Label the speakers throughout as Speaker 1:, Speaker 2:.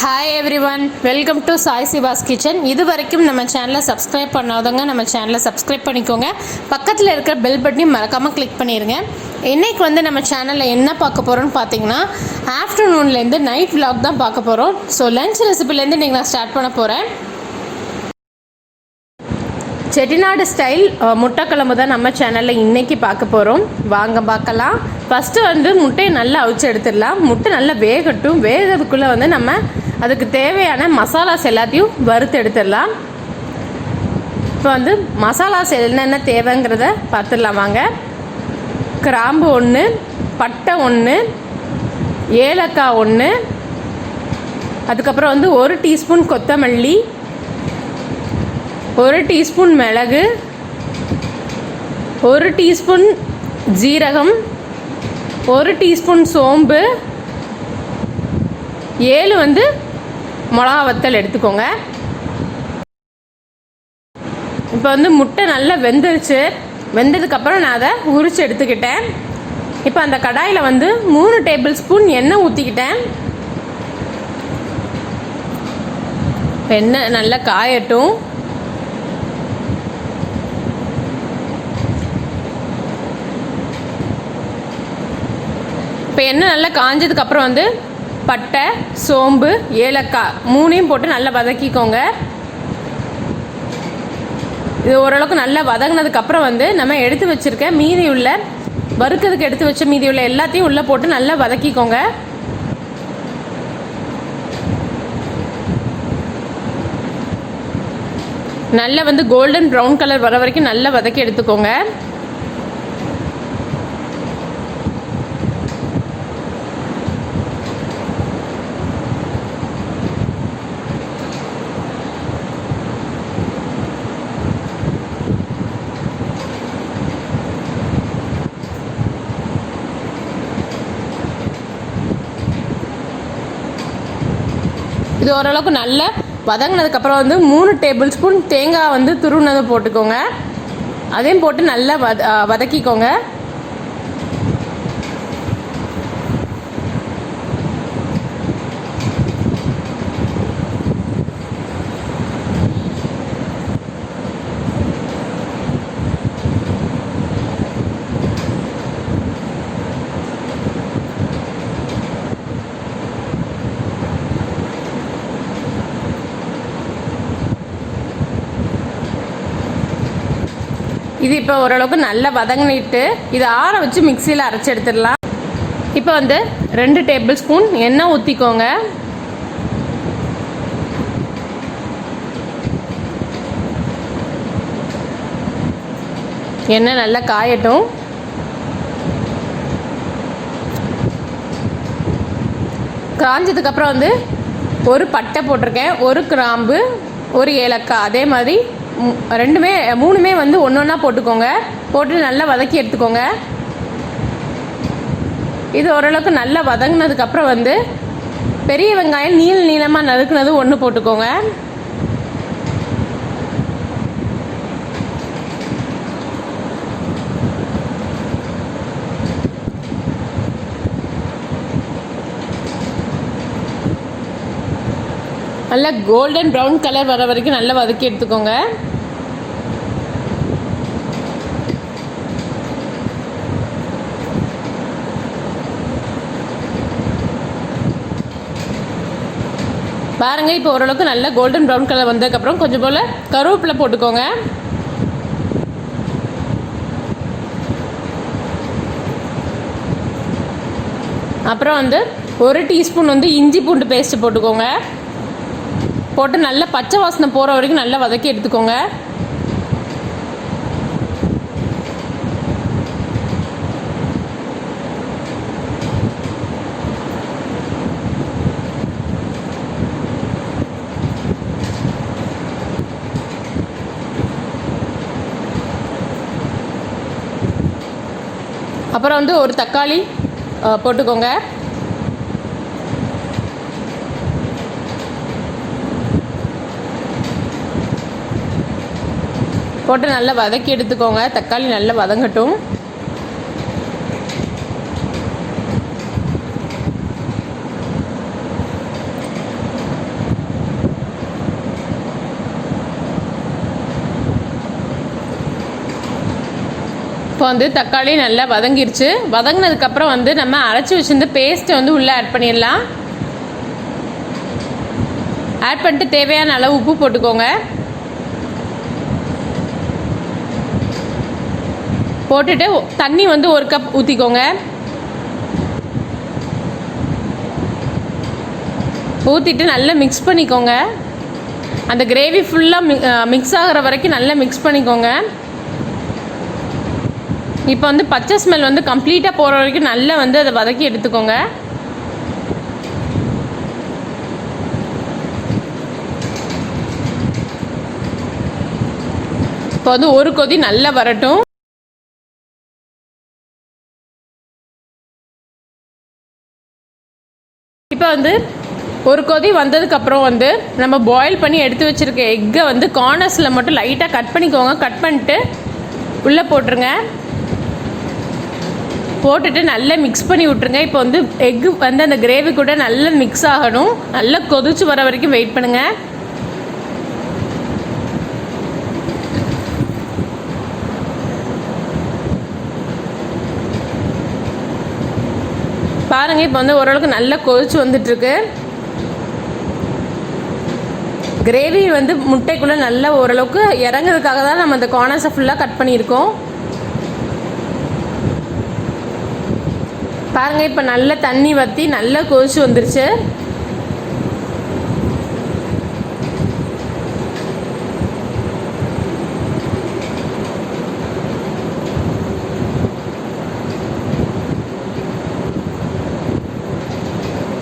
Speaker 1: Hi everyone, welcome to Sai Siva's kitchen. இது வரைக்கும் நம்ம சேனலை சப்ஸ்கிரைப் பண்ணாதவங்க நம்ம சேனலை சப்ஸ்கிரைப் பண்ணிக்கோங்க. பக்கத்தில் இருக்கிற பெல் பட்டனையும் மறக்காமல் கிளிக் பண்ணிடுங்க. இன்றைக்கி நம்ம சேனலில் என்ன பார்க்க போகிறோன்னு பார்த்தீங்கன்னா, ஆஃப்டர்நூன்லேருந்து நைட் விலாக் தான் பார்க்க போகிறோம். ஸோ லஞ்ச் ரெசிபிலேருந்து இன்றைக்கி நான் ஸ்டார்ட் பண்ண போகிறேன். செட்டிநாடு ஸ்டைல் முட்டைக்குழம்பு தான் நம்ம சேனலில் இன்றைக்கி பார்க்க போகிறோம். வாங்க பார்க்கலாம். ஃபஸ்ட்டு முட்டையை நல்லா அவிச்சு எடுத்துடலாம். முட்டை நல்லா வேகட்டும். வேகிறதுக்குள்ளே நம்ம அதுக்கு தேவையான மசாலாஸ் எல்லாத்தையும் வறுத்து எடுத்துடலாம். இப்போ மசாலாஸ் என்னென்ன தேவைங்கிறத பார்த்துடலாம் வாங்க. கிராம்பு 1, பட்டை 1, ஏலக்காய் 1, அதுக்கப்புறம் 1 டீஸ்பூன் கொத்தமல்லி, 1 டீஸ்பூன் மிளகு, 1 டீஸ்பூன் ஜீரகம், 1 டீஸ்பூன் சோம்பு, 7 மிளகா வத்தல் எடுத்துக்கோங்க. இப்போ முட்டை நல்லா வெந்துருச்சு. வெந்ததுக்கப்புறம் நான் அதை உரித்து எடுத்துக்கிட்டேன். இப்போ அந்த கடாயில் 3 டேபிள் ஸ்பூன் எண்ணெய் ஊற்றிக்கிட்டேன். எண்ணெய் நல்லா காயட்டும். இப்போ எண்ணெய் நல்லா காஞ்சதுக்கப்புறம் பட்டை, சோம்பு, ஏலக்காய் 3ஐயும் போட்டு நல்லா வதக்கிக்கோங்க. இது ஓரளவுக்கு நல்லா வதங்கினதுக்கப்புறம் நம்ம எடுத்து வச்சுருக்க மீதி உள்ள வறுக்கிறதுக்கு எடுத்து வச்ச மீதி உள்ள எல்லாத்தையும் உள்ளே போட்டு நல்லா வதக்கிக்கோங்க. நல்லா கோல்டன் ப்ரௌன் கலர் வர வரைக்கும் நல்லா வதக்கி எடுத்துக்கோங்க. இது ஓரளவுக்கு நல்லா வதங்கினதுக்கப்புறம் 3 டேபிள் ஸ்பூன் தேங்காய் துருவினதை போட்டுக்கோங்க. அதையும் போட்டு நல்லா வதக்கிக்கோங்க. இது இப்போ ஓரளவுக்கு நல்லா வதங்கிட்டு இதை ஆற வச்சு மிக்சியில் அரைச்சி எடுத்துடலாம். இப்போ 2 டேபிள் ஸ்பூன் எண்ணெய் ஊற்றிக்கோங்க. எண்ணெய் நல்லா காயட்டும். காஞ்சதுக்கப்புறம் 1 பட்டை போட்டிருக்கேன், 1 கிராம்பு, 1 ஏலக்காய். அதே மாதிரி 3மே ஒன்று ஒன்றா போட்டுக்கோங்க. போட்டு நல்லா வதக்கி எடுத்துக்கோங்க. இது ஓரளவுக்கு நல்லா வதங்கினதுக்கப்புறம் பெரிய வெங்காயம் நீளமாக நறுக்குனது 1 போட்டுக்கோங்க. நல்லா கோல்டன் ப்ரௌன் கலர் வர வரைக்கும் நல்லா வதக்கி எடுத்துக்கோங்க. பாருங்க, இப்போ ஓரளவுக்கு நல்லா கோல்டன் ப்ரௌன் கலர் வந்ததுக்கப்புறம் கொஞ்சம் போல் கருவேப்பிலை போட்டுக்கோங்க. அப்புறம் 1 டீஸ்பூன் இஞ்சி பூண்டு பேஸ்ட்டு போட்டுக்கோங்க. போட்டு நல்லா பச்சை வாசனை போகிற வரைக்கும் நல்லா வதக்கி எடுத்துக்கோங்க. அப்புறம் 1 தக்காளி போட்டுக்கோங்க. போட்டு நல்லா வதக்கி எடுத்துக்கோங்க. தக்காளி நல்லா வதங்கட்டும். இப்போ வந்து தக்காளி நல்லா வதங்கிருச்சு. வதங்கினதுக்கப்புறம் வந்து நம்ம அரைச்சி வச்சிருந்த பேஸ்ட்டை வந்து உள்ளே ஆட் பண்ணிடலாம். ஆட் பண்ணிட்டு தேவையான அளவு உப்பு போட்டுக்கோங்க. போட்டுட்டு தண்ணி வந்து 1 கப் ஊற்றிக்கோங்க. ஊற்றிட்டு நல்லா மிக்ஸ் பண்ணிக்கோங்க. அந்த கிரேவி ஃபுல்லாக மிக்ஸ் ஆகிற வரைக்கும் நல்லா மிக்ஸ் பண்ணிக்கோங்க. இப்போ வந்து பச்சை ஸ்மெல் வந்து கம்ப்ளீட்டாக போகிற வரைக்கும் நல்லா வந்து அதை வதக்கி எடுத்துக்கோங்க. இப்போ வந்து ஒரு கொதி நல்லா வரட்டும். இப்போ வந்து ஒரு கொதி வந்ததுக்கப்புறம் வந்து நம்ம பாயில் பண்ணி எடுத்து வச்சுருக்க எக்கை வந்து கார்னர்ஸில் மட்டும் லைட்டாக கட் பண்ணிக்கோங்க. கட் பண்ணிட்டு உள்ளே போட்டுருங்க. போட்டுட்டு நல்லா மிக்ஸ் பண்ணி விட்ருங்க. இப்போ வந்து எக்கு வந்து அந்த கிரேவி கூட நல்லா மிக்ஸ் ஆகணும். நல்லா கொதிச்சு வர வரைக்கும் வெயிட் பண்ணுங்கள். பாருங்கள், இப்போ வந்து ஓரளவுக்கு நல்லா கொதிச்சு வந்துட்டுருக்கு. கிரேவி வந்து முட்டைக்குள்ளே நல்லா ஓரளவுக்கு இறங்குறதுக்காக தான் நம்ம அந்த கார்னர்ஸை ஃபுல்லாக கட் பண்ணியிருக்கோம். பாருங்கள், இப்போ நல்லா தண்ணி வற்றி நல்லா கொதிச்சு வந்துருச்சு.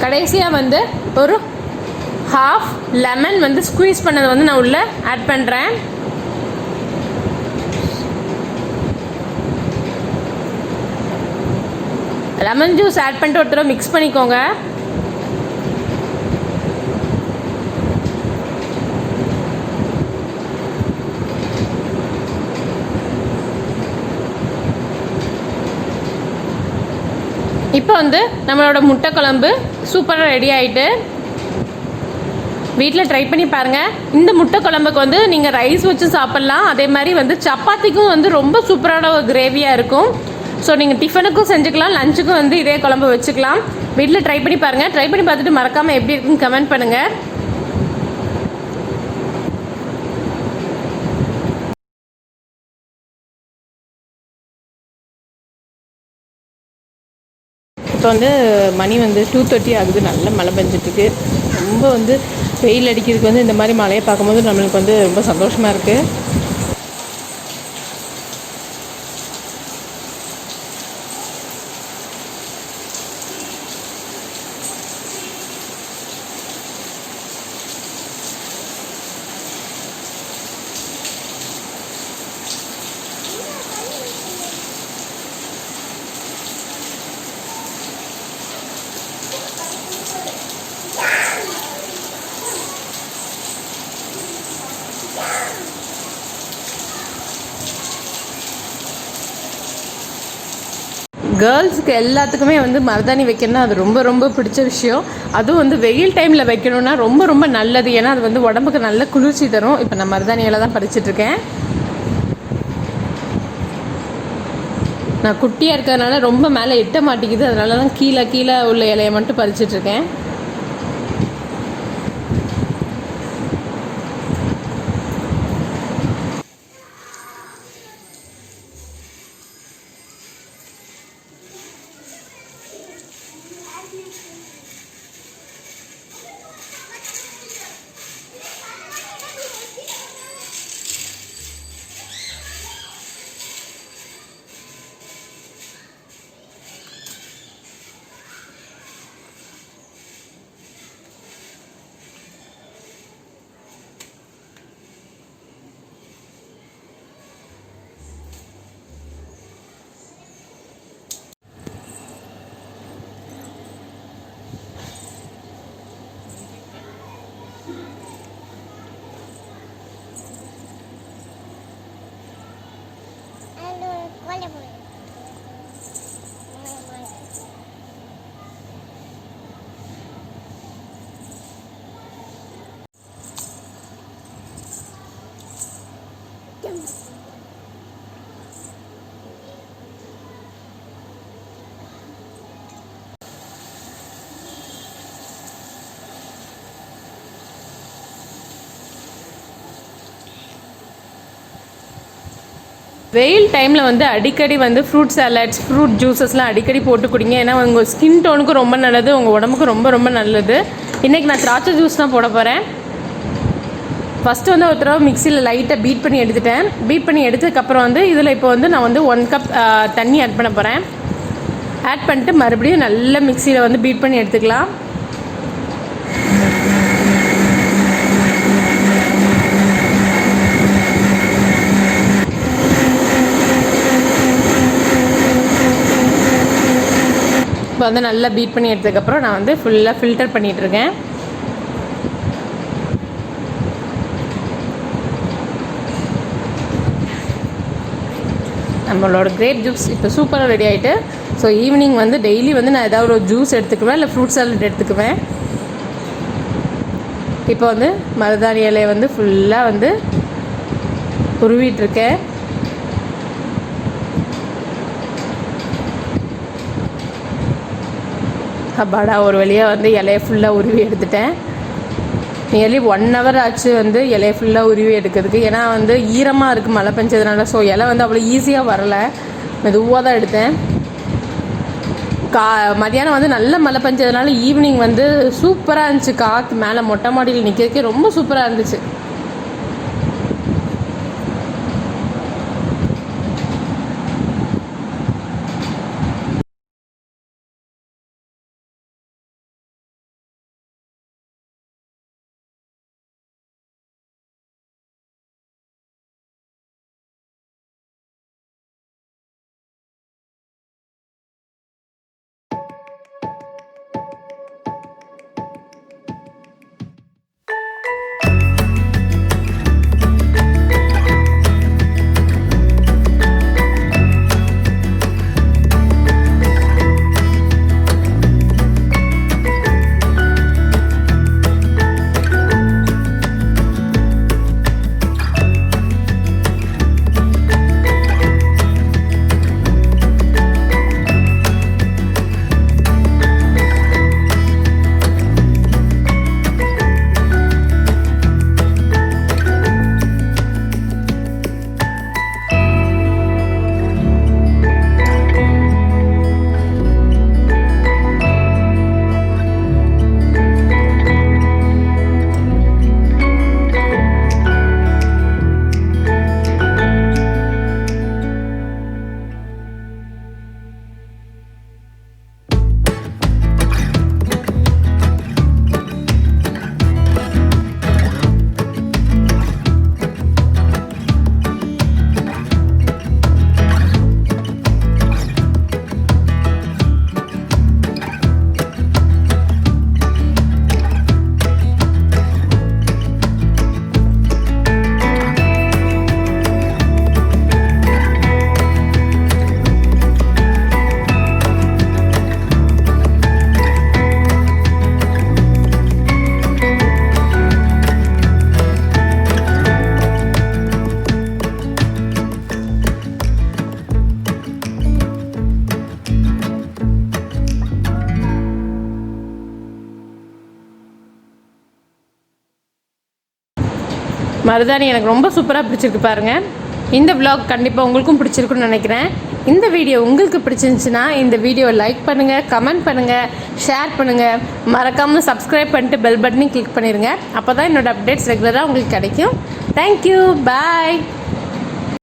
Speaker 1: கடைசியாக வந்து ஒரு ஹாஃப் லெமன் வந்து ஸ்குவீஸ் பண்ணதை வந்து நான் உள்ளே ஆட் பண்ணுறேன். லெமன் ஜூஸ் ஆட் பண்ணிட்டு ஒரு தடவை மிக்ஸ் பண்ணிக்கோங்க. இப்போ வந்து நம்மளோட முட்டை குழம்பு சூப்பராக ரெடி ஆகிட்டு. வீட்டில் ட்ரை பண்ணி பாருங்கள். இந்த முட்டை குழம்புக்கு வந்து நீங்கள் ரைஸ் வச்சு சாப்பிட்லாம். அதே மாதிரி வந்து சப்பாத்திக்கும் வந்து ரொம்ப சூப்பரான ஒரு கிரேவியாக இருக்கும். ஸோ நீங்கள் டிஃபனுக்கும் செஞ்சுக்கலாம், லஞ்சுக்கும் வந்து இதே குழம்பு வச்சுக்கலாம். வீட்டில் ட்ரை பண்ணி பாருங்கள். ட்ரை பண்ணி பார்த்துட்டு மறக்காமல் எப்படி இருக்குன்னு கமெண்ட் பண்ணுங்கள். இப்போ வந்து மணி வந்து 2:30 ஆகுது. நல்ல மழை பெஞ்சிட்ருக்கு. ரொம்ப வந்து வெயில் அடிக்கிறதுக்கு வந்து இந்த மாதிரி மழையை பார்க்கும்போது நம்மளுக்கு வந்து ரொம்ப சந்தோஷமாக இருக்குது. கேர்ள்ஸுக்கு எல்லாத்துக்குமே வந்து மருதாணி வைக்கணும்னா அது ரொம்ப ரொம்ப பிடிச்ச விஷயம். அதுவும் வந்து வெயில் டைமில் வைக்கணும்னா ரொம்ப ரொம்ப நல்லது. ஏன்னா அது வந்து உடம்புக்கு நல்ல குளிர்ச்சி தரும். இப்போ நான் மருதாணியில் தான் பறிச்சிட்ருக்கேன். நான் குட்டியாக இருக்கிறதுனால ரொம்ப மேலே எட்ட மாட்டேங்குது. அதனால தான் கீழே உள்ள இலையை மட்டும் பறிச்சிட்ருக்கேன். வெயில் டைமில் வந்து அடிக்கடி வந்து ஃப்ரூட் சாலட்ஸ் ஃப்ரூட் ஜூஸஸ்லாம் அடிக்கடி போட்டு குடிங்க. ஏன்னா உங்கள் ஸ்கின் டோனுக்கு ரொம்ப நல்லது, உங்கள் உடம்புக்கு ரொம்ப ரொம்ப நல்லது. இன்றைக்கி நான் திராட்சை ஜூஸ் தான் போட போகிறேன். ஃபஸ்ட்டு வந்து ஒரு தடவை மிக்சியில் லைட்டாக பீட் பண்ணி எடுத்துட்டேன். பீட் பண்ணி எடுத்ததுக்கப்புறம் வந்து இதில் இப்போ வந்து நான் வந்து 1 கப் தண்ணி ஆட் பண்ண போகிறேன். ஆட் பண்ணிட்டு மறுபடியும் நல்லா மிக்சியில் வந்து பீட் பண்ணி எடுத்துக்கலாம். இப்போ வந்து நல்லா பீட் பண்ணி எடுத்ததுக்கப்புறம் நான் வந்து ஃபுல்லாக ஃபில்டர் பண்ணிகிட்ருக்கேன். நம்மளோட கிரேப் ஜூஸ் இப்போ சூப்பராக ரெடி ஆகிட்டு. ஸோ ஈவினிங் வந்து டெய்லி வந்து நான் ஏதாவது ஒரு ஜூஸ் எடுத்துக்குவேன், இல்லை ஃப்ரூட் சாலட் எடுத்துக்குவேன். இப்போ வந்து மருதாணி இலையை வந்து ஃபுல்லாக வந்து உருவிட்டுருக்கேன். அப்பாடா, ஒரு வழியாக வந்து இலையை ஃபுல்லாக உருவி எடுத்துட்டேன். நியர்லி 1 hour ஆச்சு வந்து இலையை ஃபுல்லாக உருவி எடுக்கிறதுக்கு. ஏன்னா வந்து ஈரமாக இருக்குது மழை பெஞ்சதுனால. ஸோ இலை வந்து அவ்வளோ ஈஸியாக வரலை, மெதுவாக தான் எடுத்தேன். மதியானம் வந்து நல்ல மழை பெஞ்சதுனால ஈவினிங் வந்து சூப்பராக இருந்துச்சு. காற்று மேலே மொட்டை மாடியில் நிற்கிறதுக்கே ரொம்ப சூப்பராக இருந்துச்சு. மருதாணி எனக்கு ரொம்ப சூப்பராக பிடிச்சிருக்கு பாருங்கள். இந்த vlog கண்டிப்பாக உங்களுக்கும் பிடிச்சிருக்குன்னு நினைக்கிறேன். இந்த வீடியோ உங்களுக்கு பிடிச்சிருந்துச்சுன்னா இந்த வீடியோவை லைக் பண்ணுங்கள், கமெண்ட் பண்ணுங்கள், ஷேர் பண்ணுங்கள். மறக்காமல் சப்ஸ்கிரைப் பண்ணிட்டு பெல் பட்டனையும் கிளிக் பண்ணிடுங்க. அப்போ தான் என்னோடய அப்டேட்ஸ் ரெகுலராக உங்களுக்கு கிடைக்கும். தேங்க்யூ, பாய்.